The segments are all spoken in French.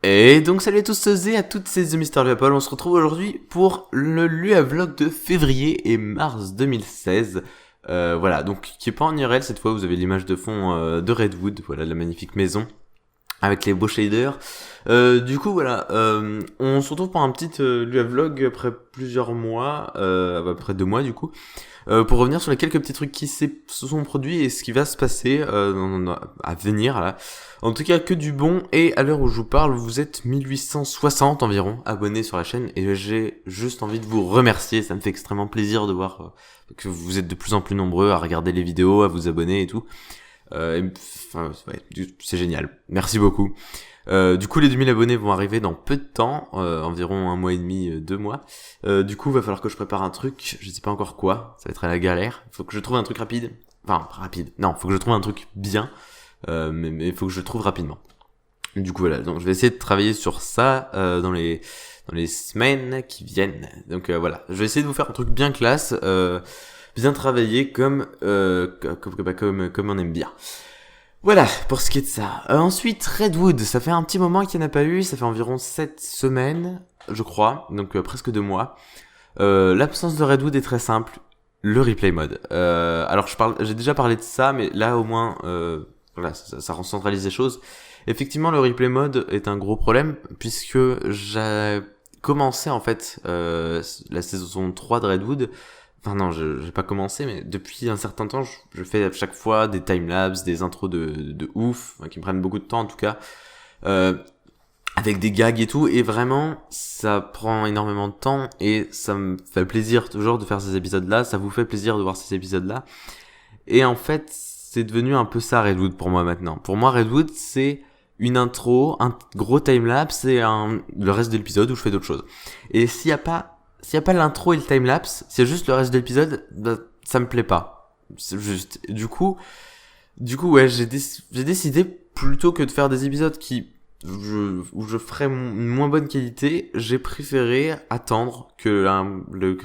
Et donc salut à tous et à toutes, c'est The Mister Apple. On se retrouve aujourd'hui pour le Lua Vlog de février et mars 2016. Voilà, donc qui est pas en IRL cette fois, vous avez l'image de fond de Redwood, voilà la magnifique maison avec les beaux shaders. Du coup voilà, on se retrouve pour un petit Lua Vlog après plusieurs mois, après 2 mois du coup. Pour revenir sur les quelques petits trucs qui se sont produits et ce qui va se passer à venir là. En tout cas, que du bon. Et à l'heure où je vous parle, vous êtes 1860 environ abonnés sur la chaîne et j'ai juste envie de vous remercier. Ça me fait extrêmement plaisir de voir que vous êtes de plus en plus nombreux à regarder les vidéos, à vous abonner et tout. C'est génial. Merci beaucoup. Du coup, les 2000 abonnés vont arriver dans peu de temps, environ 1 mois et demi, 2 mois. Du coup, va falloir que je prépare un truc. Je sais pas encore quoi. Ça va être à la galère. Faut que je trouve un truc rapide. Enfin, rapide. Non, faut que je trouve un truc bien. Mais faut que je le trouve rapidement. Du coup, voilà. Donc, je vais essayer de travailler sur ça dans les semaines qui viennent. Donc, voilà. Je vais essayer de vous faire un truc bien classe, bien travaillé comme on aime bien. Voilà, pour ce qui est de ça. Ensuite, Redwood, ça fait un petit moment qu'il n'y en a pas eu, ça fait environ 7 semaines, je crois, donc presque 2 mois. L'absence de Redwood est très simple, le replay mode. Alors j'ai déjà parlé de ça, mais là au moins, voilà, ça recentralise les choses. Effectivement, le replay mode est un gros problème, puisque j'ai commencé en fait la saison 3 de Redwood. Enfin non, j'ai pas commencé, mais depuis un certain temps, je fais à chaque fois des timelapses, des intros de ouf, qui me prennent beaucoup de temps en tout cas, avec des gags et tout, et vraiment, ça prend énormément de temps, et ça me fait plaisir toujours de faire ces épisodes-là, ça vous fait plaisir de voir ces épisodes-là, et en fait, c'est devenu un peu ça Redwood pour moi maintenant. Pour moi, Redwood, c'est une intro, un gros timelapse, et le reste de l'épisode où je fais d'autres choses. Et s'il y a pas l'intro et le timelapse, s'il y a juste le reste de l'épisode, bah, ça me plaît pas. C'est juste. Du coup, ouais, j'ai décidé plutôt que de faire des épisodes où je ferais une moins bonne qualité, j'ai préféré attendre que le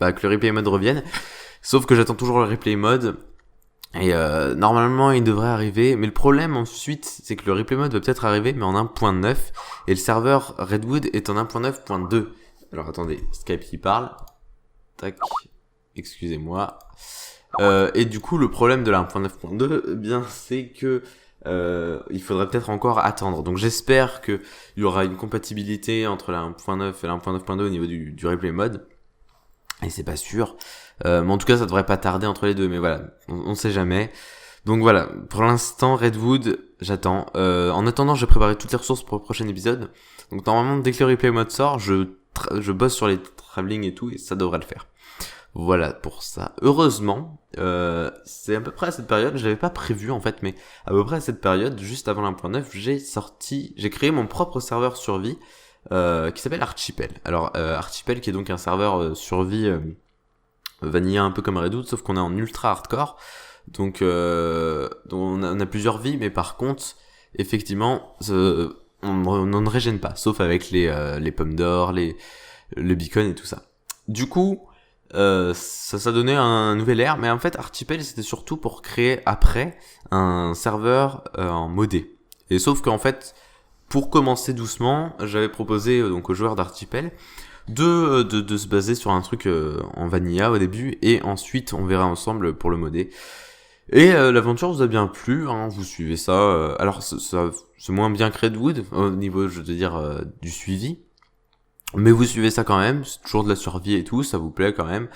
replay mode revienne. Sauf que j'attends toujours le replay mode. Et normalement il devrait arriver, mais le problème ensuite c'est que le replay mode va peut-être arriver mais en 1.9 et le serveur Redwood est en 1.9.2. Alors attendez, Skype qui parle. Tac, excusez-moi. Et du coup le problème de la 1.9.2, eh bien c'est que il faudrait peut-être encore attendre. Donc j'espère que il y aura une compatibilité entre la 1.9 et la 1.9.2 au niveau du replay mode. Et c'est pas sûr. Mais en tout cas, ça devrait pas tarder entre les deux. Mais voilà, on sait jamais. Donc voilà, pour l'instant, Redwood, j'attends. En attendant, j'ai préparé toutes les ressources pour le prochain épisode. Donc normalement, dès que le replay mode sort, je bosse sur les travelling et tout, et ça devrait le faire. Voilà pour ça. Heureusement, c'est à peu près à cette période, je l'avais pas prévu en fait, mais à peu près à cette période, juste avant l'1.9, j'ai créé mon propre serveur survie, qui s'appelle Archipel. Alors Archipel qui est donc un serveur survie vanilla un peu comme Redwood, sauf qu'on est en ultra hardcore. Donc on a plusieurs vies, mais par contre, effectivement, on ne régène pas, sauf avec les pommes d'or, le beacon et tout ça. Du coup, ça donnait un nouvel air, mais en fait Archipel c'était surtout pour créer après un serveur en modé. Et sauf qu'en fait, pour commencer doucement, j'avais proposé donc aux joueurs d'Archipel de se baser sur un truc en vanilla au début, et ensuite on verra ensemble pour le modder. Et l'aventure vous a bien plu, hein, vous suivez ça. Alors c'est moins bien que Redwood au niveau, je veux dire, du suivi, mais vous suivez ça quand même, c'est toujours de la survie et tout, ça vous plaît quand même.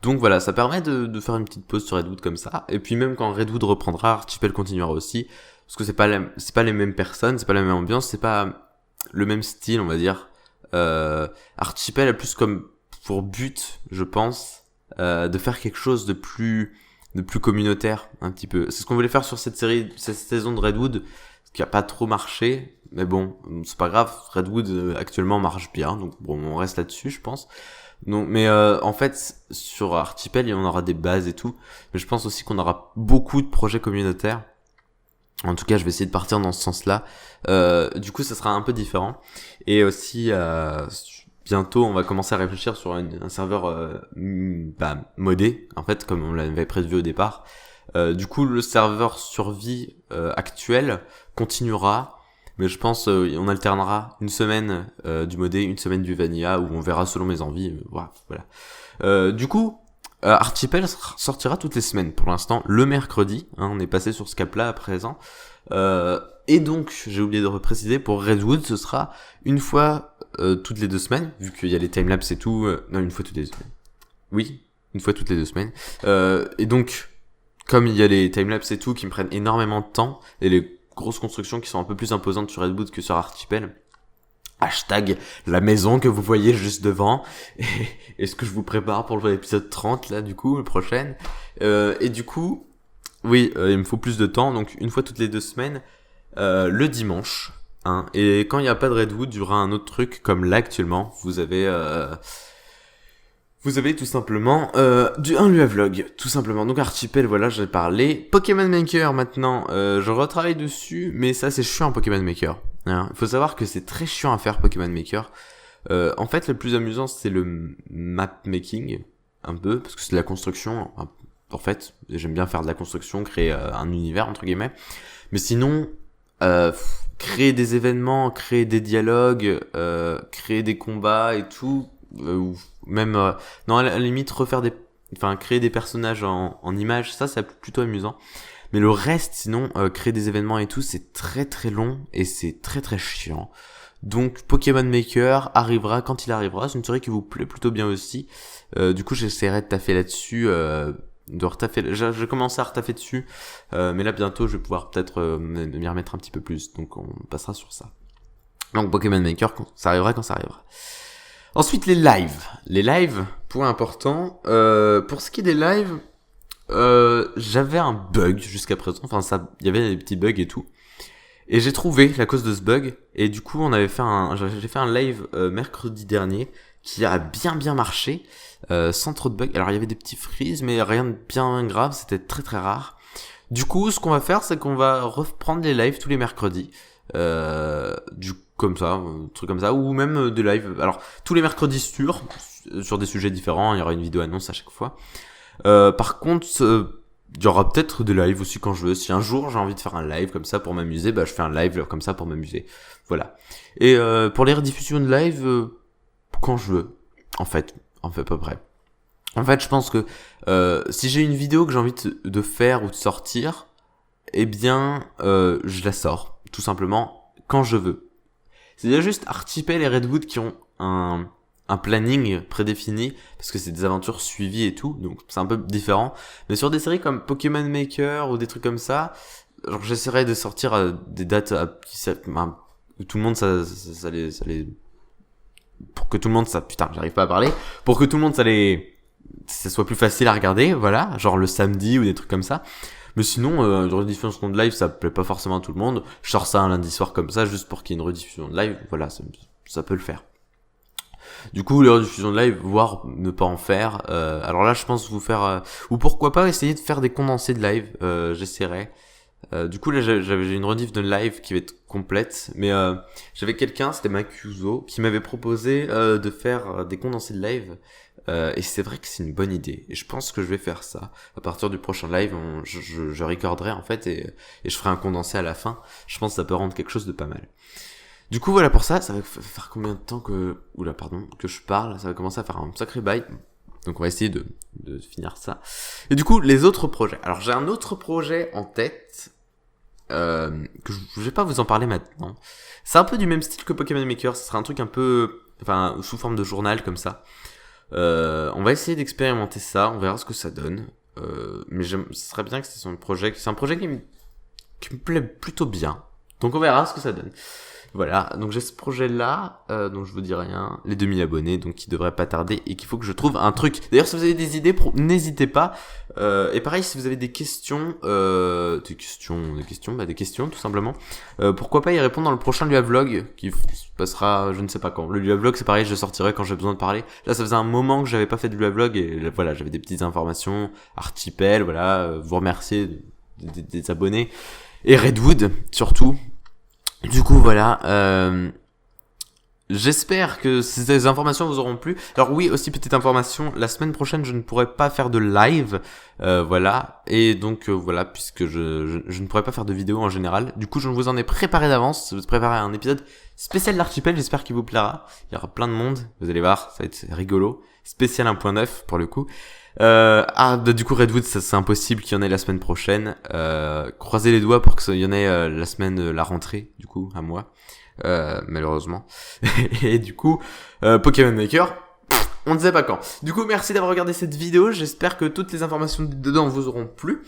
Donc voilà, ça permet de faire une petite pause sur Redwood comme ça, et puis même quand Redwood reprendra, Archipel continuera aussi, parce que c'est pas les mêmes personnes, c'est pas la même ambiance, c'est pas le même style, on va dire. Archipel a plus comme pour but, je pense, de faire quelque chose de plus communautaire, un petit peu. C'est ce qu'on voulait faire sur cette saison de Redwood, ce qui a pas trop marché, mais bon, c'est pas grave, Redwood actuellement marche bien, donc bon, on reste là-dessus, je pense. Non, mais en fait, sur Archipel, il y en aura des bases et tout, mais je pense aussi qu'on aura beaucoup de projets communautaires. En tout cas, je vais essayer de partir dans ce sens-là. Du coup, ça sera un peu différent. Et aussi, bientôt, on va commencer à réfléchir sur un serveur modé, en fait, comme on l'avait prévu au départ. Du coup, le serveur survie actuel continuera, Mais je pense on alternera une semaine du modé, une semaine du vanilla, où on verra selon mes envies. Voilà. Du coup, Archipel sortira toutes les semaines pour l'instant, le mercredi. Hein, on est passé sur ce cap-là à présent. Et donc, j'ai oublié de repréciser, pour Redwood, ce sera une fois toutes les 2 semaines, vu qu'il y a les timelapses et tout. Non, une fois toutes les 2 semaines. Oui, une fois toutes les 2 semaines. Et donc, comme il y a les timelapses et tout qui me prennent énormément de temps, et les grosses constructions qui sont un peu plus imposantes sur Redwood que sur Archipel, hashtag la maison que vous voyez juste devant, et ce que je vous prépare pour l'épisode 30 là du coup, le prochain. Et du coup, oui, il me faut plus de temps, donc une fois toutes les 2 semaines, le dimanche. Hein, et quand il n'y a pas de Redwood, il y aura un autre truc, comme là actuellement, vous avez tout simplement un Lua Vlog, tout simplement. Donc Archipel, voilà, j'ai parlé. Pokémon Maker maintenant, je retravaille dessus, mais ça c'est chiant Pokémon Maker. Hein. Il faut savoir que c'est très chiant à faire Pokémon Maker. En fait, le plus amusant c'est le map making, un peu, parce que c'est de la construction. En fait, j'aime bien faire de la construction, créer un univers entre guillemets. Mais sinon, créer des événements, créer des dialogues, créer des combats et tout. Ou même non, à la limite créer des personnages en images, ça c'est plutôt amusant, mais le reste sinon créer des événements et tout c'est très très long et c'est très très chiant. Donc Pokémon Maker arrivera quand il arrivera, c'est une série qui vous plaît plutôt bien aussi. Du coup j'essaierai de taffer là-dessus, de retaffer. J'ai commencé à retaffer dessus, mais là bientôt je vais pouvoir peut-être m'y remettre un petit peu plus, donc on passera sur ça. Donc Pokémon Maker, ça arrivera quand ça arrivera. Ensuite, les lives. Les lives, point important. Pour ce qui est des lives, j'avais un bug jusqu'à présent. Enfin, il y avait des petits bugs et tout. Et j'ai trouvé la cause de ce bug. Et du coup, j'ai fait un live mercredi dernier qui a bien marché, sans trop de bugs. Alors, il y avait des petits freezes, mais rien de bien grave. C'était très très rare. Du coup, ce qu'on va faire, c'est qu'on va reprendre les lives tous les mercredis. Comme ça, un truc comme ça, ou même des lives. Alors, tous les mercredis sur des sujets différents, il y aura une vidéo annonce à chaque fois. Par contre, il y aura peut-être des lives aussi quand je veux. Si un jour j'ai envie de faire un live comme ça pour m'amuser, je fais un live comme ça pour m'amuser. Voilà. Et pour les rediffusions de live, quand je veux, en fait à peu près. En fait, je pense que si j'ai une vidéo que j'ai envie de faire ou de sortir, eh bien, je la sors, tout simplement, quand je veux. C'est déjà juste Archipel et Redwood qui ont un planning prédéfini, parce que c'est des aventures suivies et tout, donc c'est un peu différent. Mais sur des séries comme Pokémon Maker ou des trucs comme ça, genre j'essaierai de sortir des dates tout le monde ça les pour que tout le monde j'arrive pas à parler, pour que tout le monde ça soit plus facile à regarder, voilà, genre le samedi ou des trucs comme ça. Mais sinon, une rediffusion de live, ça plaît pas forcément à tout le monde. Je sors ça un lundi soir comme ça, juste pour qu'il y ait une rediffusion de live. Voilà, ça peut le faire. Du coup, les rediffusions de live, voire ne pas en faire. Alors là, je pense vous faire... ou pourquoi pas essayer de faire des condensés de live. J'essaierai. Du coup, là, j'ai une rediff de live qui va être complète. Mais j'avais quelqu'un, c'était Macuso, qui m'avait proposé de faire des condensés de live. Et c'est vrai que c'est une bonne idée. Et je pense que je vais faire ça. À partir du prochain live, je recorderai en fait et je ferai un condensé à la fin. Je pense que ça peut rendre quelque chose de pas mal. Du coup, voilà pour ça. Ça va faire combien de temps que je parle? Ça va commencer à faire un sacré bail. Donc on va essayer de finir ça. Et du coup, les autres projets. Alors j'ai un autre projet en tête que je vais pas vous en parler maintenant. C'est un peu du même style que Pokémon Maker. Ce sera un truc un peu, sous forme de journal comme ça. On va essayer d'expérimenter ça, on verra ce que ça donne. Mais ce serait bien que c'est un projet qui me plaît plutôt bien. Donc on verra ce que ça donne. Voilà, donc j'ai ce projet-là, dont je vous dis rien, les 2000 abonnés, donc qui devrait pas tarder, et qu'il faut que je trouve un truc. D'ailleurs, si vous avez des idées, n'hésitez pas. Et pareil, si vous avez des questions, des questions, tout simplement. Pourquoi pas y répondre dans le prochain Lua Vlog, qui se passera, je ne sais pas quand. Le Lua Vlog, c'est pareil, je le sortirai quand j'ai besoin de parler. Là, ça faisait un moment que j'avais pas fait de Lua Vlog, et voilà, j'avais des petites informations, Archipel, voilà, vous remercier des abonnés. Et Redwood, surtout. Du coup, voilà, j'espère que ces informations vous auront plu. Alors oui, aussi petite information, la semaine prochaine je ne pourrai pas faire de live, voilà, et donc voilà, puisque je ne pourrai pas faire de vidéo en général. Du coup je vous en ai préparé d'avance, je vous ai préparé un épisode spécial d'Archipel, j'espère qu'il vous plaira. Il y aura plein de monde, vous allez voir, ça va être rigolo. Spécial 1.9 pour le coup. Du coup Redwood, ça c'est impossible qu'il y en ait la semaine prochaine. Croisez les doigts pour qu'il y en ait la semaine, la rentrée, du coup, à moi. Malheureusement. Et du coup, Pokémon Maker, on ne sait pas quand. Du coup, merci d'avoir regardé cette vidéo. J'espère que toutes les informations dedans vous auront plu.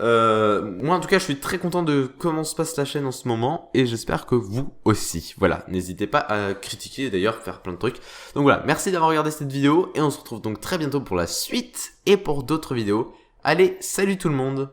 Moi, en tout cas, je suis très content de comment se passe la chaîne en ce moment. Et j'espère que vous aussi. Voilà, n'hésitez pas à critiquer, d'ailleurs, faire plein de trucs. Donc voilà, merci d'avoir regardé cette vidéo. Et on se retrouve donc très bientôt pour la suite et pour d'autres vidéos. Allez, salut tout le monde!